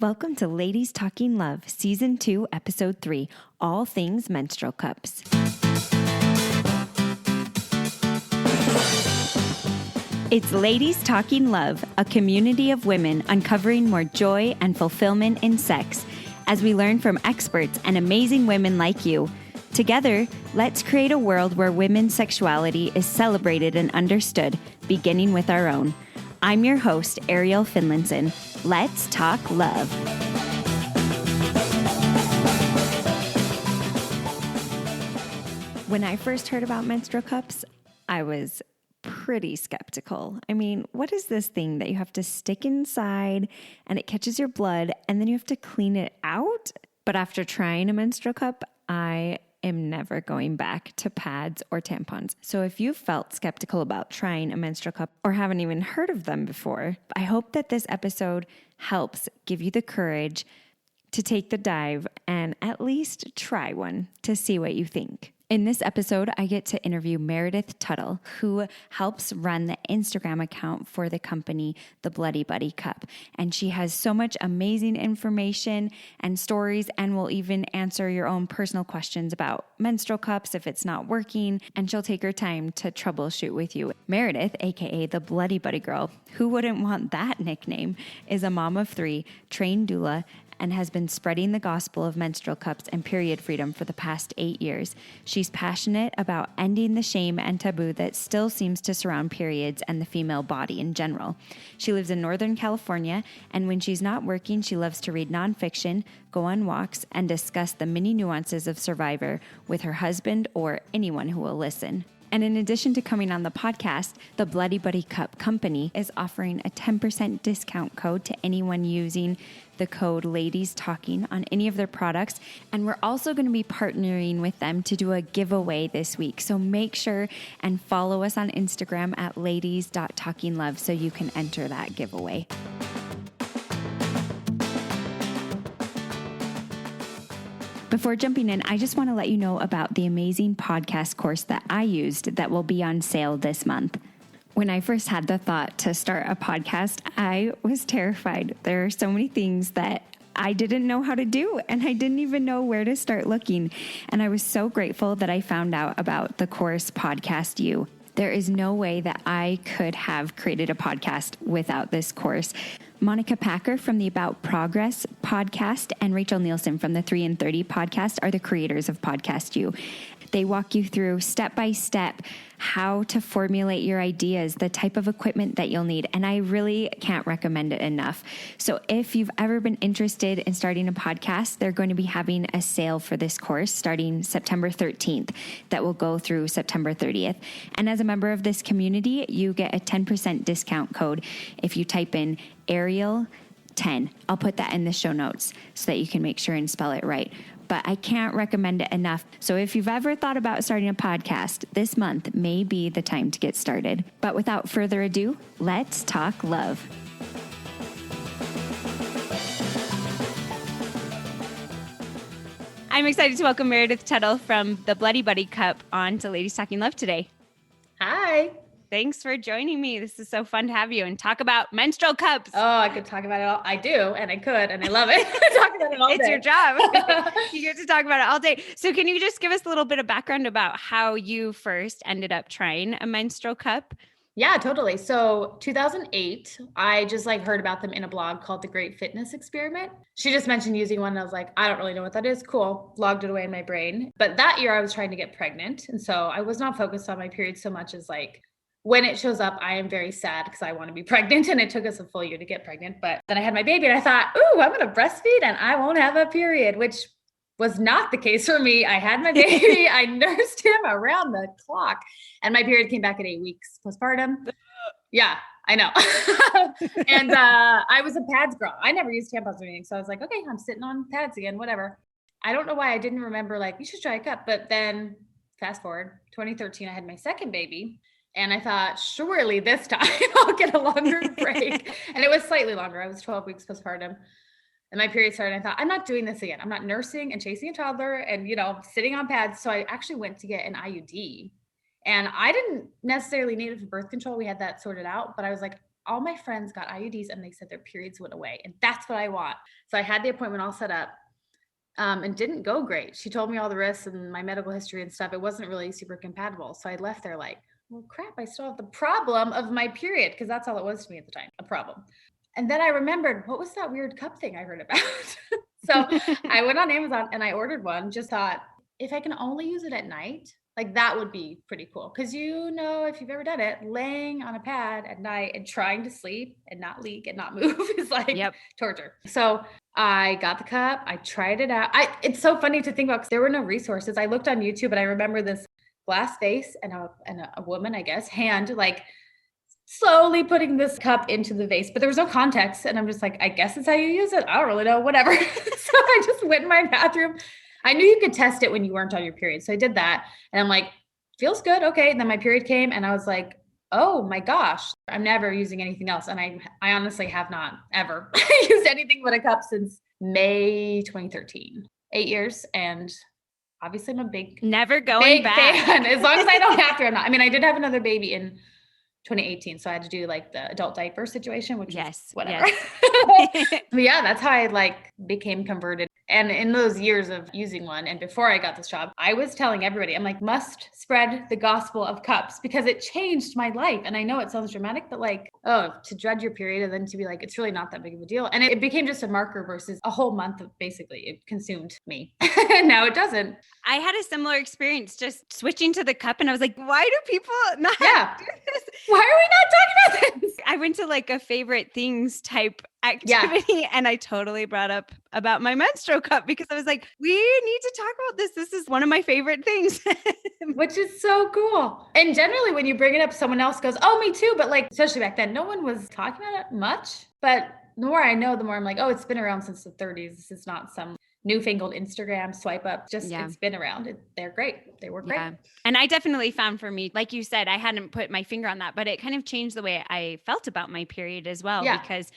Welcome to Ladies Talking Love, Season 2, Episode 3, All Things Menstrual Cups. It's Ladies Talking Love, a community of women uncovering more joy and fulfillment in sex, as we learn from experts and amazing women like you. Together, let's create a world where women's sexuality is celebrated and understood, beginning with our own. I'm your host, Ariel Finlinson. Let's talk love. When I first heard about menstrual cups, I was pretty skeptical. I mean, what is this thing that you have to stick inside and it catches your blood and then you have to clean it out? But after trying a menstrual cup, I am never going back to pads or tampons. So if you felt skeptical about trying a menstrual cup or haven't even heard of them before, I hope that this episode helps give you the courage to take the dive and at least try one to see what you think. In this episode, I get to interview Meredith Tuttle, who helps run the Instagram account for the company, The Bloody Buddy Cup. And she has so much amazing information and stories, and will even answer your own personal questions about menstrual cups if it's not working, and she'll take her time to troubleshoot with you. Meredith, aka the Bloody Buddy Girl, who wouldn't want that nickname, is a mom of 3, trained doula, and has been spreading the gospel of menstrual cups and period freedom for the past 8 years. She's passionate about ending the shame and taboo that still seems to surround periods and the female body in general. She lives in Northern California, and when she's not working, she loves to read nonfiction, go on walks, and discuss the many nuances of Survivor with her husband or anyone who will listen. And in addition to coming on the podcast, the Bloody Buddy Cup company is offering a 10% discount code to anyone using the code Ladies Talking on any of their products. And we're also going to be partnering with them to do a giveaway this week. So make sure and follow us on Instagram at ladies.talkinglove so you can enter that giveaway. Before jumping in, I just want to let you know about the amazing podcast course that I used that will be on sale this month. When I first had the thought to start a podcast, I was terrified. There are so many things that I didn't know how to do, and I didn't even know where to start looking. And I was so grateful that I found out about the course Podcast You. There is no way that I could have created a podcast without this course. Monica Packer from the About Progress podcast and Rachel Nielsen from the 3 in 30 podcast are the creators of Podcast You. They walk you through step by step how to formulate your ideas, the type of equipment that you'll need, and I really can't recommend it enough. So if you've ever been interested in starting a podcast, they're going to be having a sale for this course starting September 13th that will go through September 30th. And as a member of this community, you get a 10% discount code if you type in Ariel 10. I'll put that in the show notes so that you can make sure and spell it right. But I can't recommend it enough. So if you've ever thought about starting a podcast, this month may be the time to get started. But without further ado, let's talk love. I'm excited to welcome Meredith Tuttle from the Bloody Buddy Cup on to Ladies Talking Love today. Hi. Thanks for joining me. This is so fun to have you and talk about menstrual cups. Oh, I could talk about it all. I do, and I could, and I love it. Talk about it all day. It's your job. You get to talk about it all day. So can you just give us a little bit of background about how you first ended up trying a menstrual cup? Yeah, totally. So 2008, I just heard about them in a blog called The Great Fitness Experiment. She just mentioned using one, and I was like, I don't really know what that is. Cool. Logged it away in my brain. But that year I was trying to get pregnant. And so I was not focused on my period so much as when it shows up, I am very sad because I want to be pregnant, and it took us a full year to get pregnant. But then I had my baby and I thought, ooh, I'm going to breastfeed and I won't have a period, which was not the case for me. I had my baby. I nursed him around the clock, and my period came back at 8 weeks postpartum. Yeah, I know. And I was a pads girl. I never used tampons or anything. So I was like, okay, I'm sitting on pads again, whatever. I don't know why I didn't remember you should try a cup. But then fast forward, 2013, I had my second baby. And I thought, surely this time I'll get a longer break. And it was slightly longer. I was 12 weeks postpartum. And my period started. I thought, I'm not doing this again. I'm not nursing and chasing a toddler and, sitting on pads. So I actually went to get an IUD. And I didn't necessarily need it for birth control. We had that sorted out. But I was like, all my friends got IUDs and they said their periods went away. And that's what I want. So I had the appointment all set up. And didn't go great. She told me all the risks and my medical history and stuff. It wasn't really super compatible. So I left there like, well, crap, I still have the problem of my period, because that's all it was to me at the time, a problem. And then I remembered, what was that weird cup thing I heard about? So I went on Amazon and I ordered one, just thought, if I can only use it at night, like that would be pretty cool. Because if you've ever done it, laying on a pad at night and trying to sleep and not leak and not move is like torture. So I got the cup. I tried it out. It's so funny to think about because there were no resources. I looked on YouTube and I remember this glass vase and a woman, I guess, hand like slowly putting this cup into the vase, but there was no context. And I'm just like, I guess it's how you use it. I don't really know, whatever. So I just went in my bathroom. I knew you could test it when you weren't on your period. So I did that and I'm like, feels good. Okay. And then my period came and I was like, oh my gosh, I'm never using anything else. And I honestly have not ever used anything but a cup since May 2013, 8 years. And obviously I'm a never going back. Fan. As long as I don't have to, I'm not. I mean, I did have another baby in 2018. So I had to do like the adult diaper situation, which is whatever. Yes. But yeah, that's how I like became converted. And in those years of using one, and before I got this job, I was telling everybody, I'm like, must spread the gospel of cups because it changed my life. And I know it sounds dramatic, but like, to dread your period and then to be like, it's really not that big of a deal. And it became just a marker versus a whole month of basically it consumed me. And now it doesn't. I had a similar experience just switching to the cup. And I was like, why do people not do this? Why are we not talking about this? I went to like a favorite things type activity and I totally brought up about my menstrual cup because I was like, we need to talk about this. This is one of my favorite things. Which is so cool. And generally when you bring it up, someone else goes, oh, me too. But like, especially back then, no one was talking about it much. But the more I know, the more I'm like, oh, it's been around since the 30s. This is not some newfangled Instagram swipe up. It's been around. They're great. They work great. And I definitely found for me, like you said, I hadn't put my finger on that, but it kind of changed the way I felt about my period as well, because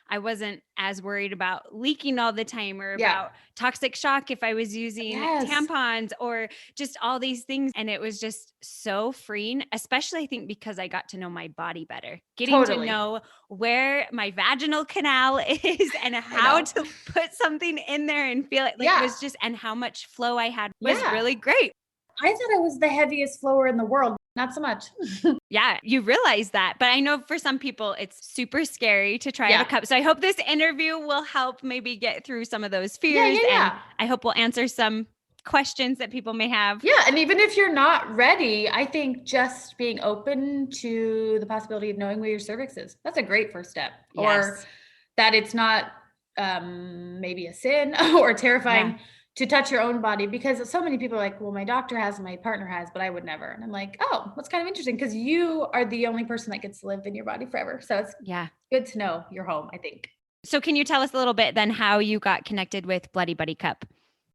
I wasn't as worried about leaking all the time or about toxic shock if I was using tampons or just all these things. And it was just so freeing, especially I think because I got to know my body better, getting to know where my vaginal canal is and how to put something in there and feel it. Like it was just, and how much flow I had was really great. I thought I was the heaviest flower in the world. Not so much. Yeah, you realize that. But I know for some people, it's super scary to try out a cup. So I hope this interview will help maybe get through some of those fears. And I hope we'll answer some questions that people may have. Yeah. And even if you're not ready, I think just being open to the possibility of knowing where your cervix is, that's a great first step. Yes. Or that it's not maybe a sin or terrifying to touch your own body, because so many people are like, well, my doctor has, my partner has, but I would never. And I'm like, oh, that's kind of interesting because you are the only person that gets to live in your body forever. So it's good to know you're home, I think. So can you tell us a little bit then how you got connected with Bloody Buddy Cup?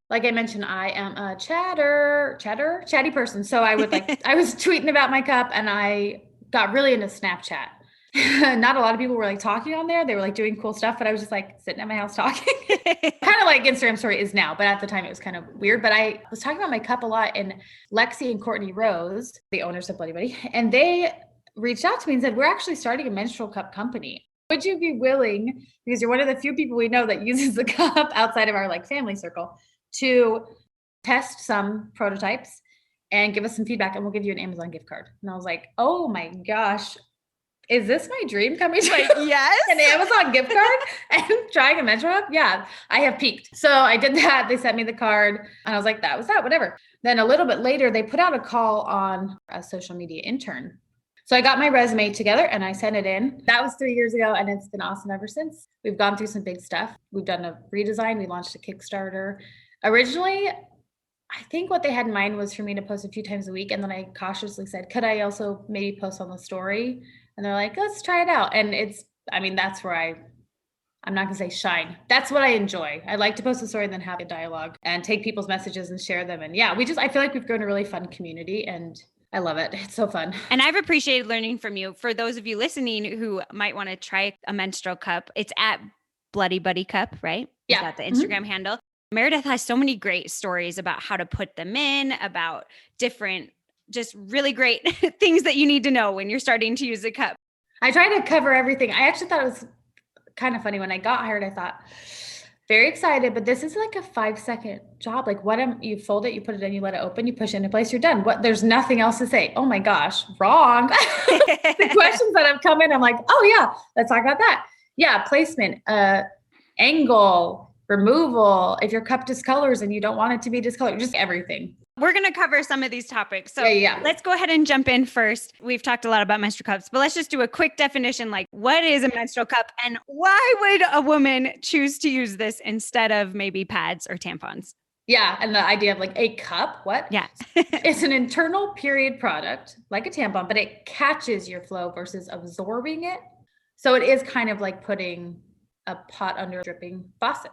Like I mentioned, I am a chatty person. So I would I was tweeting about my cup and I got really into Snapchat. Not a lot of people were like talking on there. They were like doing cool stuff, but I was just like sitting at my house talking. Kind of like Instagram story is now, but at the time it was kind of weird. But I was talking about my cup a lot, and Lexi and Courtney Rose, the owners of Bloody Buddy, and they reached out to me and said, we're actually starting a menstrual cup company. Would you be willing, because you're one of the few people we know that uses the cup outside of our like family circle, to test some prototypes and give us some feedback, and we'll give you an Amazon gift card. And I was like, oh my gosh. Is this my dream coming true? Yes. An Amazon gift card and trying a menstrual cup? Yeah, I have peaked. So I did that. They sent me the card and I was like, that was that, whatever. Then a little bit later, they put out a call on a social media intern. So I got my resume together and I sent it in. That was 3 years ago and it's been awesome ever since. We've gone through some big stuff. We've done a redesign. We launched a Kickstarter. Originally, I think what they had in mind was for me to post a few times a week. And then I cautiously said, could I also maybe post on the story? And they're like, let's try it out. And that's where I'm not going to say shine. That's what I enjoy. I like to post a story and then have a dialogue and take people's messages and share them. And I feel like we've grown a really fun community and I love it. It's so fun. And I've appreciated learning from you. For those of you listening who might want to try a menstrual cup, it's at Bloody Buddy Cup, right? Yeah. Is that the Instagram handle? Meredith has so many great stories about how to put them in, about different, just really great things that you need to know when you're starting to use a cup. I try to cover everything. I actually thought it was kind of funny when I got hired. I thought, very excited, but this is like a 5-second job. Like you fold it, you put it in, you let it open, you push it into place, you're done. There's nothing else to say. Oh my gosh, wrong. The questions that have come in, I'm like, oh yeah, let's talk about that. Yeah, placement, angle, removal. If your cup discolors and you don't want it to be discolored, just everything. We're going to cover some of these topics. So yeah. Let's go ahead and jump in first. We've talked a lot about menstrual cups, but let's just do a quick definition. Like, what is a menstrual cup and why would a woman choose to use this instead of maybe pads or tampons? Yeah. And the idea of like a cup, what? Yeah. It's an internal period product like a tampon, but it catches your flow versus absorbing it. So it is kind of like putting a pot under a dripping faucet.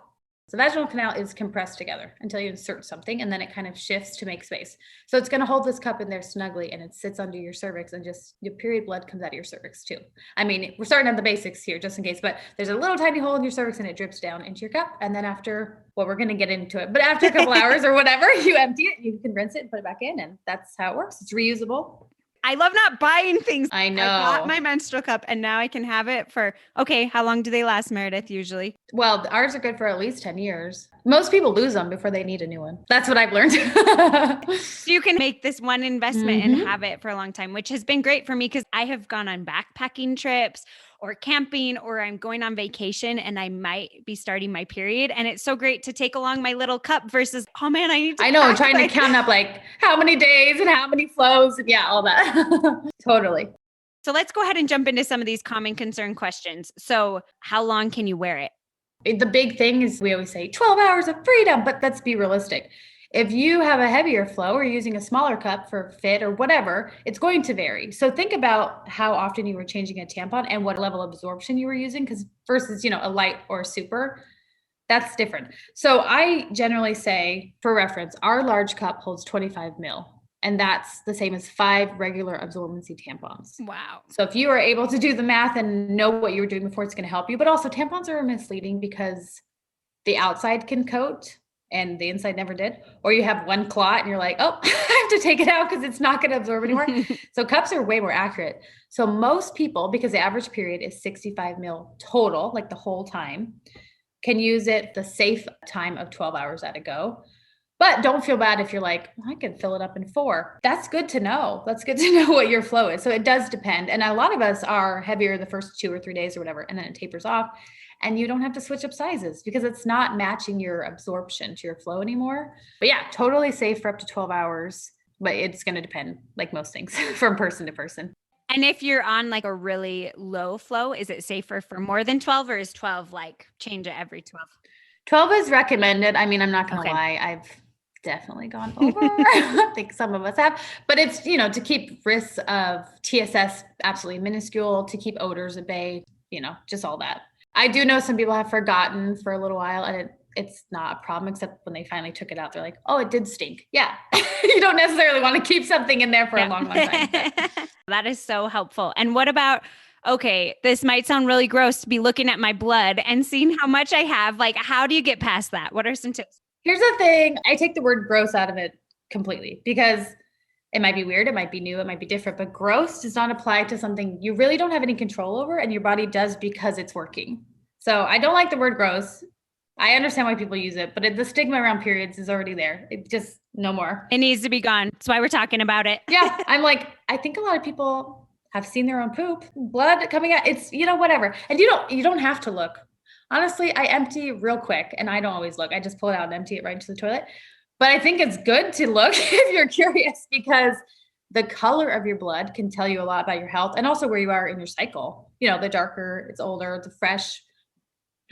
So the vaginal canal is compressed together until you insert something, and then it kind of shifts to make space. So it's going to hold this cup in there snugly, and it sits under your cervix, and just your period blood comes out of your cervix too. I mean, we're starting at the basics here just in case, but there's a little tiny hole in your cervix and it drips down into your cup. And then after, well, we're going to get into it, but after a couple hours or whatever, you empty it, you can rinse it and put it back in, and that's how it works. It's reusable. I love not buying things. I know. I bought my menstrual cup and now I can have it for, okay, how long do they last, Meredith, usually? Well, ours are good for at least 10 years. Most people lose them before they need a new one. That's what I've learned. So you can make this one investment and have it for a long time, which has been great for me because I have gone on backpacking trips or camping, or I'm going on vacation and I might be starting my period. And it's so great to take along my little cup versus, oh man, I know, trying to count up like how many days and how many flows. And yeah, all that. Totally. So let's go ahead and jump into some of these common concern questions. So how long can you wear it? The big thing is we always say 12 hours of freedom, but let's be realistic. If you have a heavier flow or using a smaller cup for fit or whatever, it's going to vary. So think about how often you were changing a tampon and what level of absorption you were using, because versus, a light or a super, that's different. So I generally say, for reference, our large cup holds 25 mil. And that's the same as 5 regular absorbency tampons. Wow. So if you are able to do the math and know what you were doing before, it's going to help you. But also tampons are misleading because the outside can coat and the inside never did. Or you have one clot and you're like, oh, I have to take it out because it's not going to absorb anymore. So cups are way more accurate. So most people, because the average period is 65 mil total, like the whole time, can use it the safe time of 12 hours at a go. But don't feel bad if you're like, I can fill it up in 4. That's good to know. That's good to know what your flow is. So it does depend. And a lot of us are heavier the first 2 or 3 days or whatever, and then it tapers off. And you don't have to switch up sizes because it's not matching your absorption to your flow anymore. But yeah, totally safe for up to 12 hours. But it's going to depend, like most things, from person to person. And if you're on like a really low flow, is it safer for more than 12, or is 12 like change it every 12? 12 is recommended. I mean, I'm not going to lie. I've definitely gone over. I think some of us have, but it's, to keep risks of TSS absolutely minuscule, to keep odors at bay, just all that. I do know some people have forgotten for a little while, and it's not a problem, except when they finally took it out, they're like, oh, it did stink. Yeah. You don't necessarily want to keep something in there for a long time. That is so helpful. And what about, okay, this might sound really gross to be looking at my blood and seeing how much I have. Like, how do you get past that? What are some tips? Here's the thing. I take the word gross out of it completely because it might be weird. It might be new. It might be different, but gross does not apply to something you really don't have any control over and your body does because it's working. So I don't like the word gross. I understand why people use it, but the stigma around periods is already there. It just no more. It needs to be gone. That's why we're talking about it. Yeah. I'm like, I think a lot of people have seen their own poop, blood coming out. It's, whatever. And you don't have to look. Honestly, I empty real quick and I don't always look. I just pull it out and empty it right into the toilet. But I think it's good to look if you're curious, because the color of your blood can tell you a lot about your health and also where you are in your cycle. The darker, it's older, the fresh.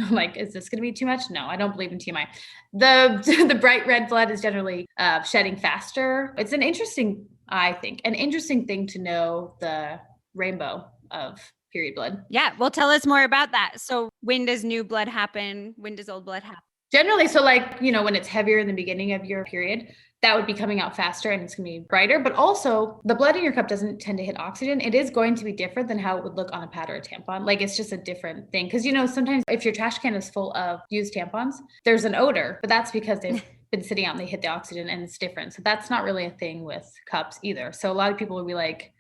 I'm like, is this going to be too much? No, I don't believe in TMI. The bright red blood is generally shedding faster. It's an interesting thing to know the rainbow of period blood. Yeah. Well, tell us more about that. So when does new blood happen? When does old blood happen? Generally. So like, when it's heavier in the beginning of your period, that would be coming out faster and it's going to be brighter. But also the blood in your cup doesn't tend to hit oxygen. It is going to be different than how it would look on a pad or a tampon. Like it's just a different thing. Because, sometimes if your trash can is full of used tampons, there's an odor, but that's because they've been sitting out and they hit the oxygen and it's different. So that's not really a thing with cups either. So a lot of people would be like,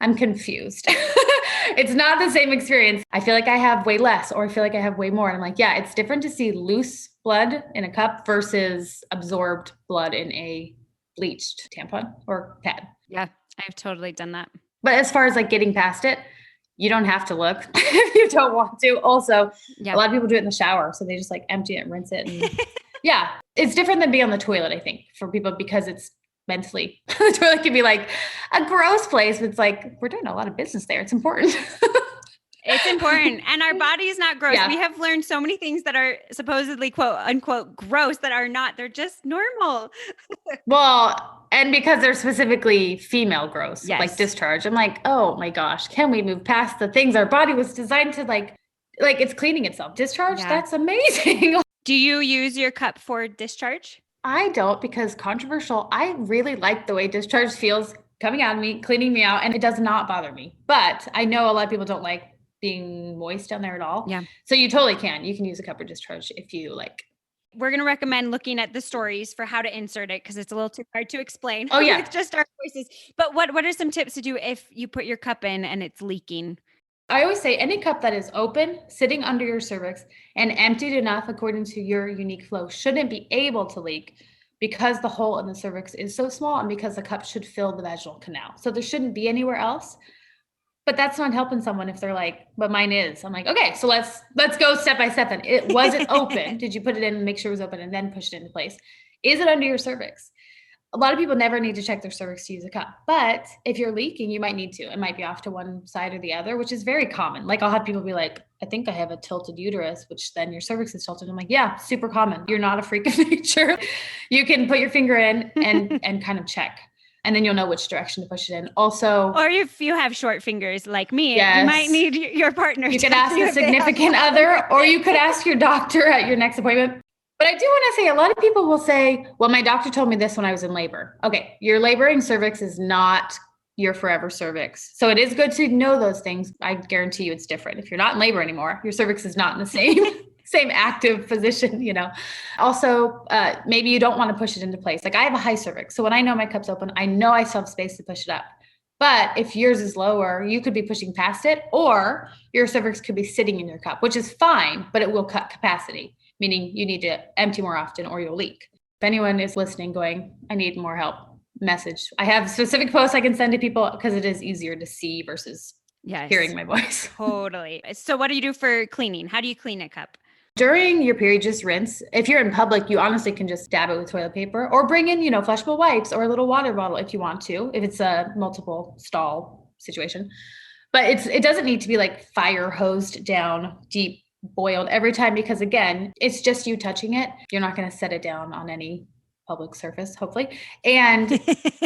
I'm confused. It's not the same experience. I feel like I have way less, or I feel like I have way more. And I'm like, yeah, it's different to see loose blood in a cup versus absorbed blood in a bleached tampon or pad. Yeah, I've totally done that. But as far as like getting past it, you don't have to look if you don't want to. Also, a lot of people do it in the shower. So they just like empty it and rinse it. And yeah, it's different than being on the toilet, I think, for people, because it's mentally, the toilet can be like a gross place. But it's like, we're doing a lot of business there. It's important. It's important. And our body is not gross. Yeah. We have learned so many things that are supposedly quote unquote gross that are not. They're just normal. Well, and because they're specifically female gross, Yes. like discharge. I'm like, oh my gosh, can we move past the things our body was designed to like it's cleaning itself. Discharge, Yeah. that's amazing. Do you use your cup for discharge? I don't, because controversial. I really like the way discharge feels coming out of me, cleaning me out, and it does not bother me. But I know a lot of people don't like being moist down there at all. Yeah. So you totally can. You can use a cup for discharge if you like. We're going to recommend looking at the stories for how to insert it because it's a little too hard to explain. Oh, yeah. With just our voices. But what are some tips to do if you put your cup in and it's leaking? I always say any cup that is open, sitting under your cervix, and emptied enough according to your unique flow shouldn't be able to leak, because the hole in the cervix is so small and because the cup should fill the vaginal canal. So there shouldn't be anywhere else. But that's not helping someone if they're like, but mine is. I'm like, okay, so let's go step by step then. It wasn't open. Did you put it in and make sure it was open and then push it into place? Is it under your cervix? A lot of people never need to check their cervix to use a cup, but if you're leaking, you might need to. It might be off to one side or the other, which is very common. Like I'll have people be like, I think I have a tilted uterus, which then your cervix is tilted. I'm like, yeah, super common. You're not a freak of nature. You can put your finger in and kind of check. And then you'll know which direction to push it in. Also, or if you have short fingers like me, yes, you might need your partner. You could ask a significant other, or you could ask your doctor at your next appointment. But I do want to say, a lot of people will say, well, my doctor told me this when I was in labor. Okay, your laboring cervix is not your forever cervix. So it is good to know those things. I guarantee you it's different. If you're not in labor anymore, your cervix is not in the same active position, you know. Also, maybe you don't want to push it into place. Like I have a high cervix. So when I know my cup's open, I know I still have space to push it up. But if yours is lower, you could be pushing past it, or your cervix could be sitting in your cup, which is fine, but it will cut capacity, meaning you need to empty more often or you'll leak. If anyone is listening going, I need more help, message. I have specific posts I can send to people because it is easier to see versus hearing my voice. Totally. So what do you do for cleaning? How do you clean a cup? During your period, just rinse. If you're in public, you honestly can just dab it with toilet paper or bring in, flushable wipes or a little water bottle if you want to, if it's a multiple stall situation. But it doesn't need to be like fire hosed down, deep boiled every time, because again, it's just you touching it. You're not going to set it down on any public surface, hopefully. And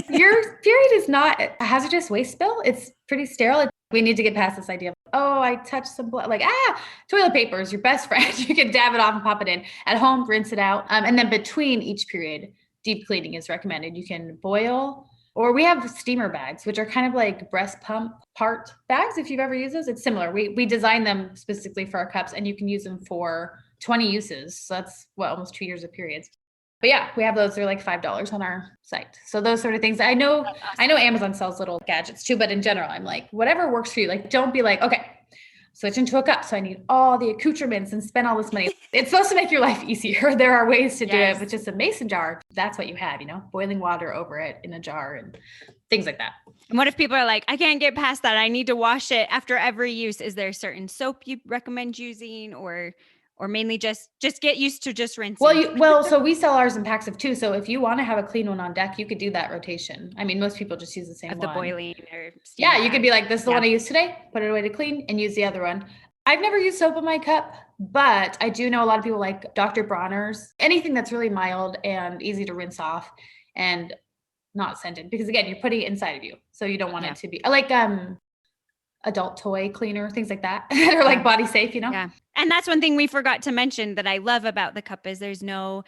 your period is not a hazardous waste spill. It's pretty sterile. We need to get past this idea of, oh, I touched some blood. Like, toilet paper is your best friend. You can dab it off and pop it in. At home, rinse it out. And then between each period, deep cleaning is recommended. You can boil, or we have steamer bags, which are kind of like breast pump part bags. If you've ever used those, it's similar. We designed them specifically for our cups, and you can use them for 20 uses. So that's almost 2 years of periods. But yeah, we have those. They're like $5 on our site. So those sort of things. I know Amazon sells little gadgets too, but in general, I'm like, whatever works for you. Like, don't be like, okay, switch into a cup, so I need all the accoutrements and spend all this money. It's supposed to make your life easier. There are ways to do it with just a mason jar. That's what you have, boiling water over it in a jar and things like that. And what if people are like, I can't get past that, I need to wash it after every use? Is there a certain soap you recommend using, or mainly just get used to just rinsing? So we sell ours in packs of 2. So if you want to have a clean one on deck, you could do that rotation. I mean, most people just use the same one. The boiling or steam you could be like, this is the one I use today, put it away to clean, and use the other one. I've never used soap in my cup, but I do know a lot of people like Dr. Bronner's, anything that's really mild and easy to rinse off and not scented, because again, you're putting it inside of you. So you don't want it to be like, adult toy cleaner, things like that. They're like body safe, Yeah. And that's one thing we forgot to mention that I love about the cup is there's no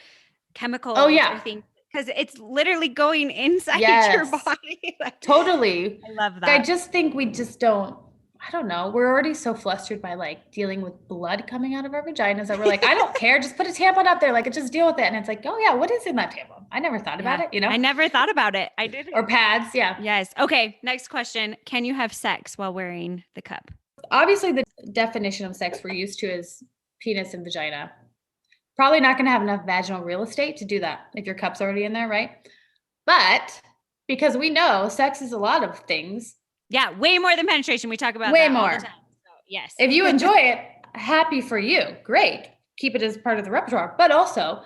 chemicals or things, because it's literally going inside your body. Totally. I love that. I just think we just don't I don't know. We're already so flustered by like dealing with blood coming out of our vaginas that we're like, I don't care. Just put a tampon up there. Like, just deal with it. And it's like, oh yeah, what is in that tampon? I never thought about it, you know? I never thought about it. I did. Or pads. Yeah. Yes. Okay. Next question. Can you have sex while wearing the cup? Obviously, the definition of sex we're used to is penis and vagina. Probably not going to have enough vaginal real estate to do that if your cup's already in there, right? But because we know sex is a lot of things. Yeah, way more than penetration. We talk about way that more. all the time. So, yes. If you enjoy it, happy for you. Great. Keep it as part of the repertoire. But also,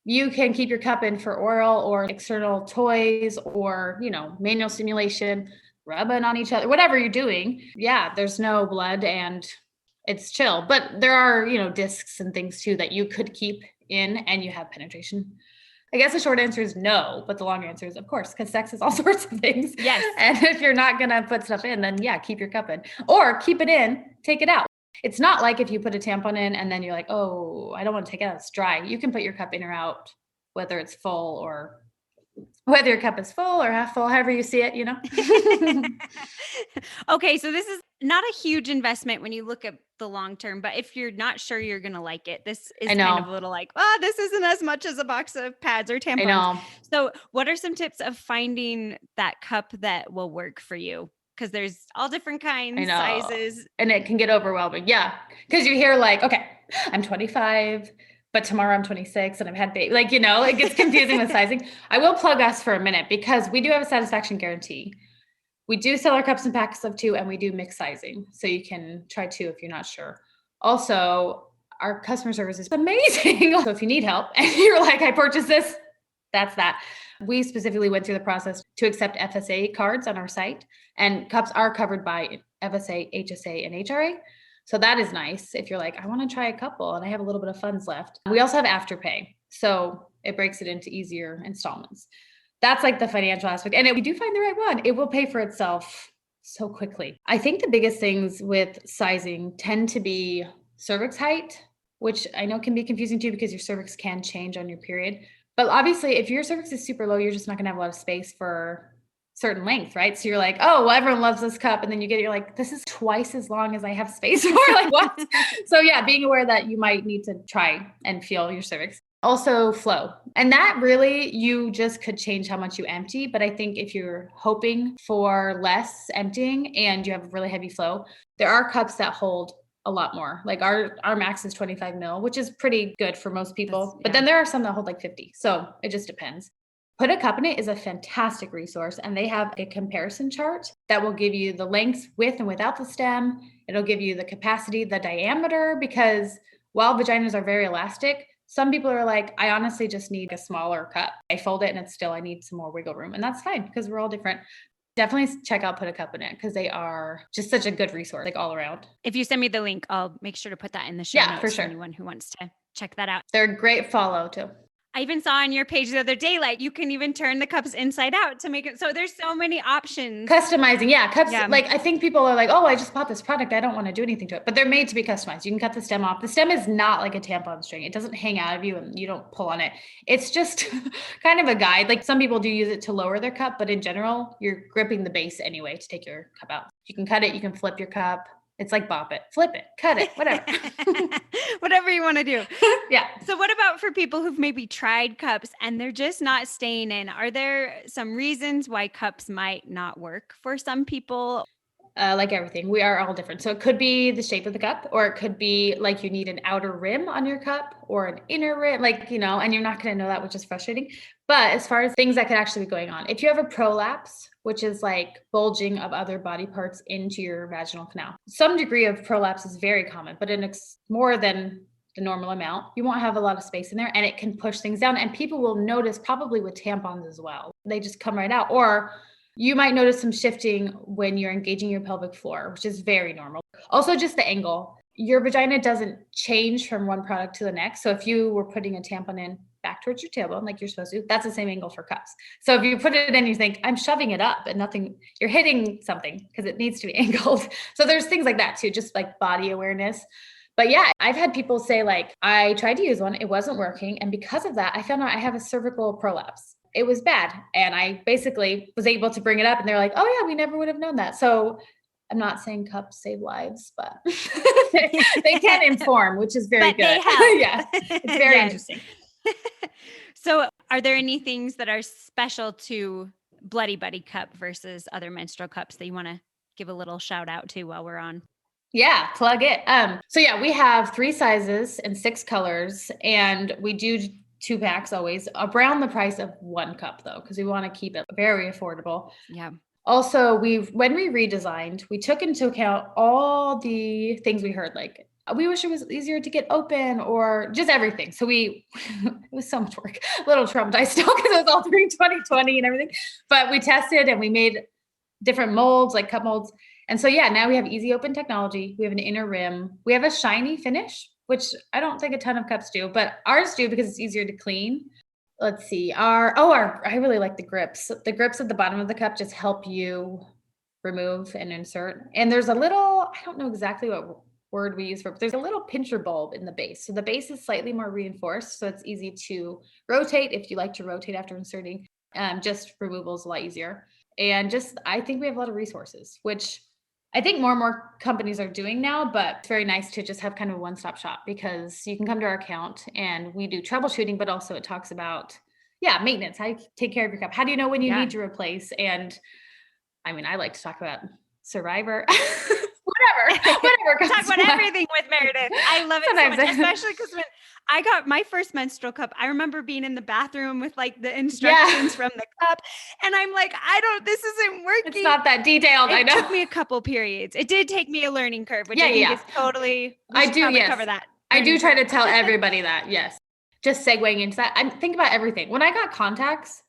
you can keep your cup in for oral or external toys or, manual stimulation, rubbing on each other, whatever you're doing. Yeah, there's no blood and it's chill. But there are, discs and things too that you could keep in and you have penetration. I guess the short answer is no, but the long answer is of course, because sex is all sorts of things. Yes. And if you're not going to put stuff in, then yeah, keep your cup in or keep it in, take it out. It's not like if you put a tampon in and then you're like, oh, I don't want to take it out, it's dry. You can put your cup in or out, whether it's full or whether your cup is full or half full, however you see it, Okay, so this is not a huge investment when you look at the long term, but if you're not sure you're going to like it, this is kind of a little like, this isn't as much as a box of pads or tampons. I know. So what are some tips of finding that cup that will work for you? Because there's all different kinds, sizes. And it can get overwhelming. Yeah. Because you hear like, okay, I'm 25, but tomorrow I'm 26 and I've had baby. Like, it gets confusing with sizing. I will plug us for a minute because we do have a satisfaction guarantee. We do sell our cups in packs of 2 and we do mixed sizing. So you can try 2 if you're not sure. Also, our customer service is amazing. So if you need help and you're like, I purchased this, that's that. We specifically went through the process to accept FSA cards on our site, and cups are covered by FSA, HSA, and HRA. So that is nice if you're like, I want to try a couple and I have a little bit of funds left. We also have Afterpay. So it breaks it into easier installments. That's like the financial aspect. And if we do find the right one, it will pay for itself so quickly. I think the biggest things with sizing tend to be cervix height, which I know can be confusing too because your cervix can change on your period. But obviously, if your cervix is super low, you're just not going to have a lot of space for certain length, right? So you're like, oh, well, everyone loves this cup. And then you're like, this is twice as long as I have space for. Like, what? So yeah, being aware that you might need to try and feel your cervix. Also flow. And that really, you just could change how much you empty. But I think if you're hoping for less emptying and you have really heavy flow, there are cups that hold a lot more. Like our max is 25 mil, which is pretty good for most people. But then there are some that hold like 50. So it just depends. Put a Cup in It is a fantastic resource, and they have a comparison chart that will give you the lengths with and without the stem. It'll give you the capacity, the diameter, because while vaginas are very elastic, some people are like, I honestly just need a smaller cup. I fold it and I need some more wiggle room. And that's fine because we're all different. Definitely check out Put a Cup in It because they are just such a good resource, like all around. If you send me the link, I'll make sure to put that in the show notes for anyone who wants to check that out. They're a great follow too. I even saw on your page the other day, like you can even turn the cups inside out to make it. So there's so many options. Customizing. Yeah. Cups. Yeah. Like I think people are like, oh, I just bought this product. I don't want to do anything to it, but they're made to be customized. You can cut the stem off. The stem is not like a tampon string. It doesn't hang out of you and you don't pull on it. It's just kind of a guide. Like some people do use it to lower their cup, but in general, you're gripping the base anyway to take your cup out. You can cut it. You can flip your cup. It's like bop it, flip it, cut it, whatever. Whatever you want to do. Yeah. So what about for people who've maybe tried cups and they're just not staying in? Are there some reasons why cups might not work for some people? Like everything, we are all different. So it could be the shape of the cup, or it could be like you need an outer rim on your cup or an inner rim, like, and you're not going to know that, which is frustrating. But as far as things that could actually be going on, if you have a prolapse, which is like bulging of other body parts into your vaginal canal, some degree of prolapse is very common, but it's more than the normal amount. You won't have a lot of space in there and it can push things down. And people will notice probably with tampons as well. They just come right out. Or you might notice some shifting when you're engaging your pelvic floor, which is very normal. Also, just the angle. Your vagina doesn't change from one product to the next. So if you were putting a tampon in back towards your tailbone, like you're supposed to, that's the same angle for cups. So if you put it in, you think, I'm shoving it up and nothing, you're hitting something because it needs to be angled. So there's things like that too, just like body awareness. But yeah, I've had people say like, I tried to use one, it wasn't working. And because of that, I found out I have a cervical prolapse. It was bad. And I basically was able to bring it up and they're like, oh yeah, we never would have known that. So I'm not saying cups save lives, but they can inform, which is very But good. they help. Yeah, it's very Yes. interesting. So are there any things that are special to Bloody Buddy cup versus other menstrual cups that you want to give a little shout out to while we're on? Yeah, plug it. So yeah, we have 3 sizes and 6 colors, and we do 2 packs always, around the price of 1 cup though, because we want to keep it very affordable. Yeah. Also, when we redesigned, we took into account all the things we heard, like we wish it was easier to get open or just everything. So it was so much work, a little traumatized still because it was all during 2020 and everything. But we tested and we made different molds, like cup molds. And so, yeah, now we have easy open technology. We have an inner rim. We have a shiny finish, which I don't think a ton of cups do, but ours do because it's easier to clean. Let's see. I really like the grips. The grips at the bottom of the cup just help you remove and insert. And there's a little, I don't know exactly what word we use for it, but there's a little pincher bulb in the base. So the base is slightly more reinforced. So it's easy to rotate if you like to rotate after inserting. Just removal is a lot easier. And I think we have a lot of resources, which I think more and more companies are doing now, but it's very nice to just have kind of a one-stop shop because you can come to our account and we do troubleshooting, but also it talks about, maintenance, how you take care of your cup. How do you know when you need to replace? And I mean, I like to talk about Survivor, whatever. Talk about everything with Meredith. I love it so much, especially because when I got my first menstrual cup, I remember being in the bathroom with like the instructions from the cup. And I'm like, this isn't working. It's not that detailed. I know. It took me a couple periods. It did take me a learning curve, which I think is totally, cover that. I do try to tell everybody that, yes. Just segueing into that. I think about everything. When I got contacts,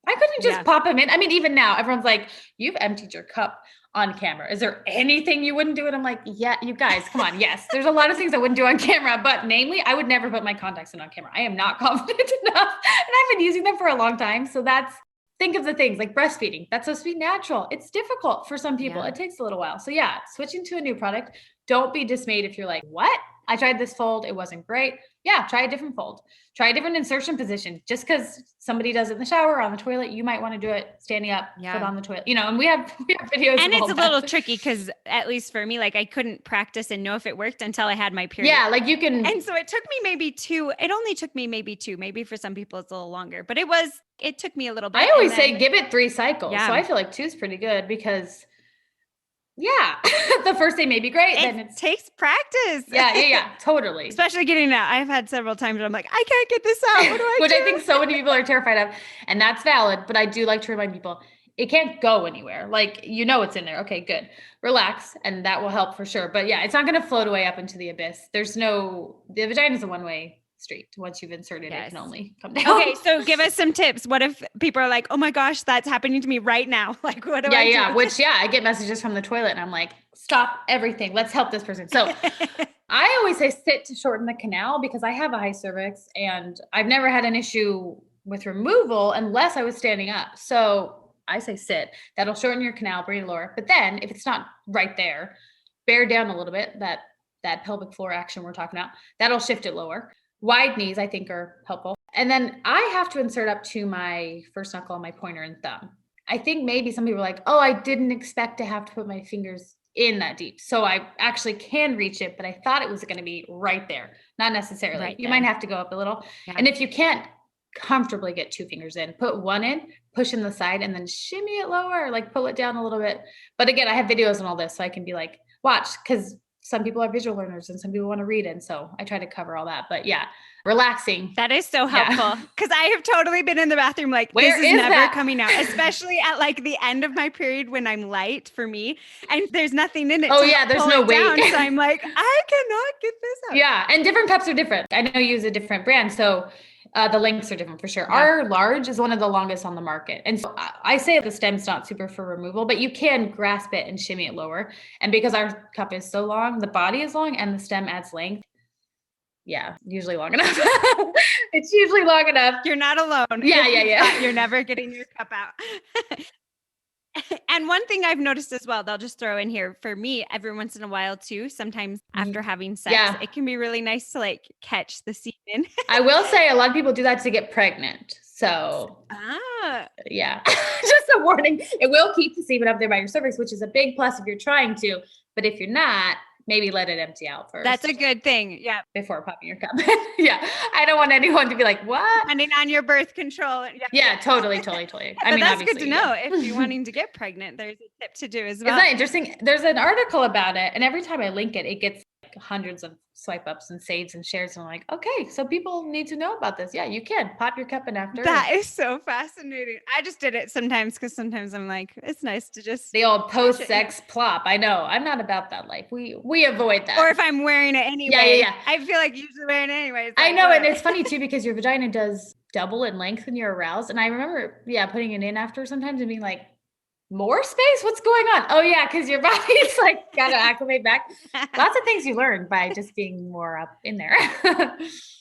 I couldn't just pop them in. I mean, even now, everyone's like, you've emptied your cup on camera. Is there anything you wouldn't do? And I'm like, yeah, you guys, come on. Yes, there's a lot of things I wouldn't do on camera, but namely, I would never put my contacts in on camera. I am not confident enough. And I've been using them for a long time. So think of the things like breastfeeding. That's supposed to be natural. It's difficult for some people. It takes a little while. So yeah, switching to a new product. Don't be dismayed if you're like, what? I tried this fold. It wasn't great. Yeah, try a different fold. Try a different insertion position. Just because somebody does it in the shower or on the toilet, you might want to do it standing up, foot on the toilet. And we have videos. And it's a little tricky because at least for me, like I couldn't practice and know if it worked until I had my period. Yeah, like you can. And so it took me maybe 2. It only took me maybe 2. Maybe for some people it's a little longer, but it took me a little bit. I always say give it 3 cycles. Yeah. So I feel like 2 is pretty good because the first day may be great. Then it takes practice. Yeah, totally. Especially getting it out. I've had several times where I'm like, I can't get this out. What do I do? Which I think so many people are terrified of. And that's valid. But I do like to remind people, it can't go anywhere. Like, it's in there. Okay, good. Relax. And that will help for sure. But yeah, it's not going to float away up into the abyss. The vagina is a one-way street. Once you've inserted it can only come down. Okay, so give us some tips. What if people are like, oh my gosh, that's happening to me right now? Like, what do I do? I get messages from the toilet and I'm like, stop everything. Let's help this person. So I always say sit to shorten the canal because I have a high cervix and I've never had an issue with removal unless I was standing up. So I say sit. That'll shorten your canal, bring it lower. But then if it's not right there, bear down a little bit, that pelvic floor action we're talking about, that'll shift it lower. Wide knees, I think, are helpful. And then I have to insert up to my first knuckle, my pointer and thumb. I think maybe some people are like, oh, I didn't expect to have to put my fingers in that deep. So I actually can reach it, but I thought it was going to be right there. Not necessarily. Right you might have to go up a little. Yeah. And if you can't comfortably get 2 fingers in, put 1 in, push in the side, and then shimmy it lower, like pull it down a little bit. But again, I have videos on all this, so I can be like, watch, because some people are visual learners and some people want to read. And so I try to cover all that, but relaxing. That is so helpful. Cause I have totally been in the bathroom. Like this is never coming out, especially at like the end of my period when I'm light for me and there's nothing in it. Oh yeah. There's no weight. Down, so I'm like, I cannot get this out. Yeah. And different cups are different. I know you use a different brand. So the lengths are different for sure. Yeah. Our large is one of the longest on the market. And so I say the stem's not super for removal, but you can grasp it and shimmy it lower. And because our cup is so long, the body is long and the stem adds length. Yeah, usually long enough. It's usually long enough. You're not alone. Yeah. You're never getting your cup out. And one thing I've noticed as well, they'll just throw in here for me every once in a while too. Sometimes after having sex, it can be really nice to like catch the semen. I will say a lot of people do that to get pregnant. So yeah, just a warning. It will keep the semen up there by your cervix, which is a big plus if you're trying to, but if you're not, maybe let it empty out first. That's a good thing. Yeah. Before popping your cup. Yeah. I don't want anyone to be like, what? Depending on your birth control. Yeah, totally. I mean, that's good to know. If you're wanting to get pregnant, there's a tip to do as well. Isn't that interesting? There's an article about it. And every time I link it, it gets like hundreds of swipe ups and saves and shares. And I'm like, okay, so people need to know about this. Yeah, you can pop your cup in after. That is so fascinating. I just did it sometimes because sometimes I'm like, it's nice to just. The old post-sex plop. I know. I'm not about that life. We avoid that. Or if I'm wearing it anyway. Yeah. I feel like usually wearing it anyway. I know. And it's funny too, because your vagina does double in length when you're aroused. And I remember, putting it in after sometimes and being like, more space? What's going on? Oh yeah, because your body's like got to acclimate back. Lots of things you learn by just being more up in there.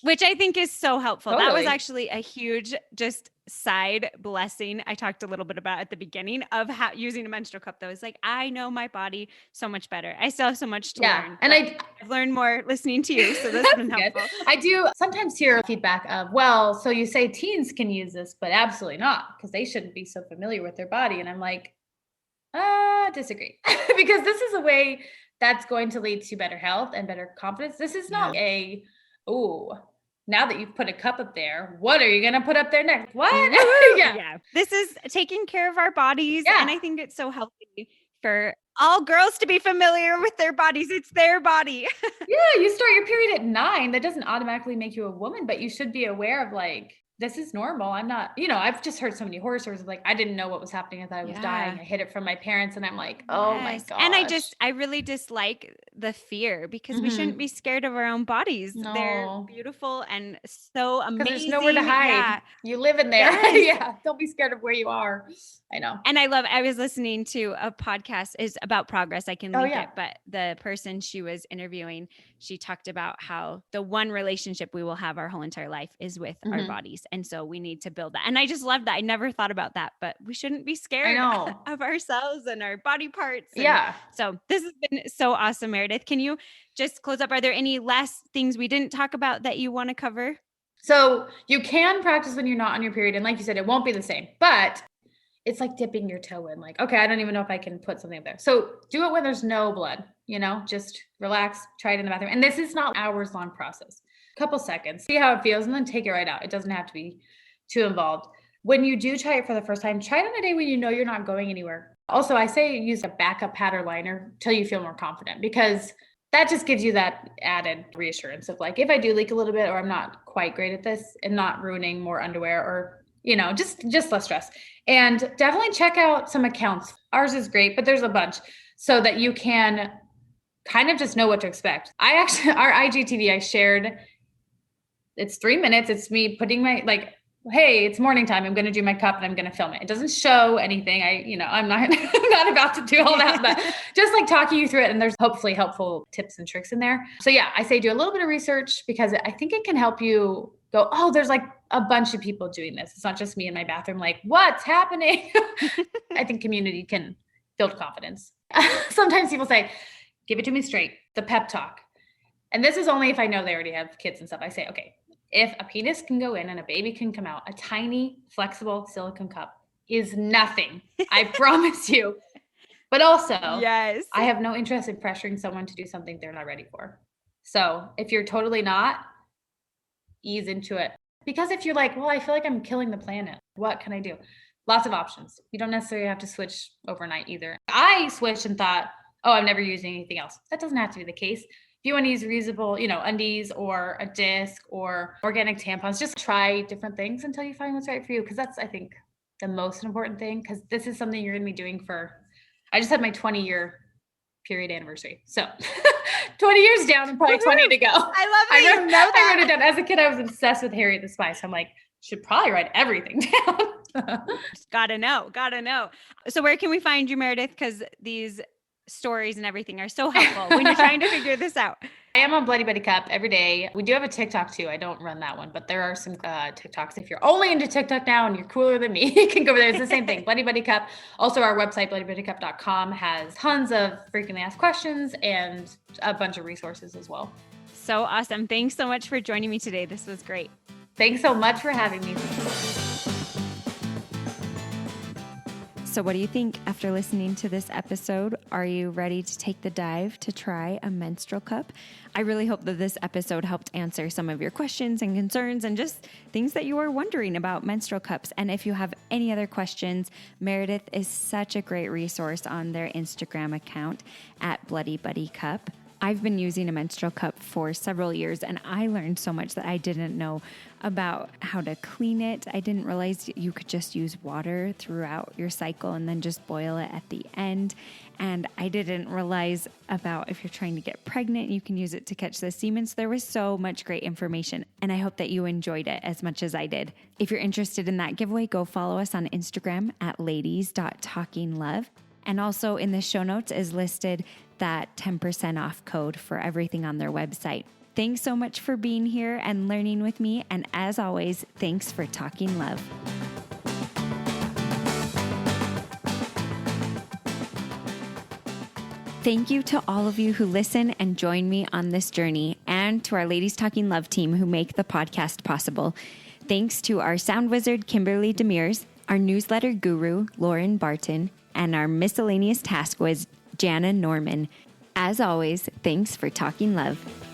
Which I think is so helpful. Totally. That was actually a huge just side blessing I talked a little bit about at the beginning of how using a menstrual cup though. It's like, I know my body so much better. I still have so much to learn. And I've learned more listening to you. So that's been helpful. I do sometimes hear feedback of, well, so you say teens can use this, but absolutely not, because they shouldn't be so familiar with their body. And I'm like, disagree. Because this is a way that's going to lead to better health and better confidence. This is not now that you've put a cup up there, what are you going to put up there next? What? Yeah. This is taking care of our bodies. Yeah. And I think it's so healthy for all girls to be familiar with their bodies. It's their body. Yeah. You start your period at 9. That doesn't automatically make you a woman, but you should be aware of like, this is normal. I'm not, I've just heard so many horror stories of like, I didn't know what was happening. I thought I was dying. I hid it from my parents. And I'm like, oh my God. And I really dislike the fear because we shouldn't be scared of our own bodies. No. They're beautiful and so amazing. There's nowhere to hide. Yeah. You live in there. Yes. Yeah. Don't be scared of where you are. I know. And I was listening to a podcast is about progress. I can link it, but the person she was interviewing, she talked about how the one relationship we will have our whole entire life is with our bodies. And so we need to build that. And I just love that. I never thought about that, but we shouldn't be scared of ourselves and our body parts. So this has been so awesome, Meredith. Can you just close up? Are there any last things we didn't talk about that you want to cover? So you can practice when you're not on your period. And like you said, it won't be the same, but it's like dipping your toe in. Like, okay, I don't even know if I can put something up there. So do it when there's no blood, just relax, try it in the bathroom. And this is not hours long process. Couple seconds, see how it feels, and then take it right out. It doesn't have to be too involved. When you do try it for the first time, try it on a day when you're not going anywhere. Also, I say use a backup pad or liner till you feel more confident, because that just gives you that added reassurance of like, if I do leak a little bit or I'm not quite great at this, and not ruining more underwear or, just less stress. And definitely check out some accounts. Ours is great, but there's a bunch, so that you can kind of just know what to expect. Our IGTV, I shared, it's 3 minutes. It's me putting my, like, hey, it's morning time. I'm going to do my cup and I'm going to film it. It doesn't show anything. I'm not, I'm not about to do all that, but just like talking you through it. And there's hopefully helpful tips and tricks in there. So yeah, I say do a little bit of research, because I think it can help you go, oh, there's like a bunch of people doing this. It's not just me in my bathroom. Like, what's happening? I think community can build confidence. Sometimes people say, give it to me straight, the pep talk. And this is only if I know they already have kids and stuff. I say, okay, if a penis can go in and a baby can come out, a tiny, flexible silicone cup is nothing. I promise you. But also, I have no interest in pressuring someone to do something they're not ready for. So if you're totally not, ease into it. Because if you're like, well, I feel like I'm killing the planet, what can I do? Lots of options. You don't necessarily have to switch overnight either. I switched and thought, oh, I'm never using anything else. That doesn't have to be the case. If you want to use reusable, undies or a disc or organic tampons, just try different things until you find what's right for you. Because that's, I think, the most important thing. Because this is something you're going to be doing I just had my 20-year period anniversary. So 20 years down and probably 20 to go. I love that you know that. I wrote it down. As a kid, I was obsessed with Harriet the Spy. So I'm like, should probably write everything down. Gotta know. So where can we find you, Meredith? Because these stories and everything are so helpful when you're trying to figure this out. I am on Bloody Buddy Cup every day. We do have a TikTok too. I don't run that one, but there are some TikToks. If you're only into TikTok now and you're cooler than me, you can go over there. It's the same thing. Bloody Buddy Cup. Also, our website, bloodybuddycup.com, has tons of frequently asked questions and a bunch of resources as well. So awesome. Thanks so much for joining me today. This was great. Thanks so much for having me. So what do you think after listening to this episode? Are you ready to take the dive to try a menstrual cup? I really hope that this episode helped answer some of your questions and concerns and just things that you were wondering about menstrual cups. And if you have any other questions, Meredith is such a great resource on their Instagram account at Bloody Buddy Cup. I've been using a menstrual cup for several years, and I learned so much that I didn't know about how to clean it. I didn't realize you could just use water throughout your cycle and then just boil it at the end. And I didn't realize about if you're trying to get pregnant, you can use it to catch the semen. So there was so much great information, and I hope that you enjoyed it as much as I did. If you're interested in that giveaway, go follow us on Instagram at ladies.talkinglove. And also in the show notes is listed that 10% off code for everything on their website. Thanks so much for being here and learning with me. And as always, thanks for talking love. Thank you to all of you who listen and join me on this journey, and to our Ladies Talking Love team who make the podcast possible. Thanks to our sound wizard, Kimberly Demers, our newsletter guru, Lauren Barton, and our miscellaneous task was Jana Norman. As always, thanks for talking love.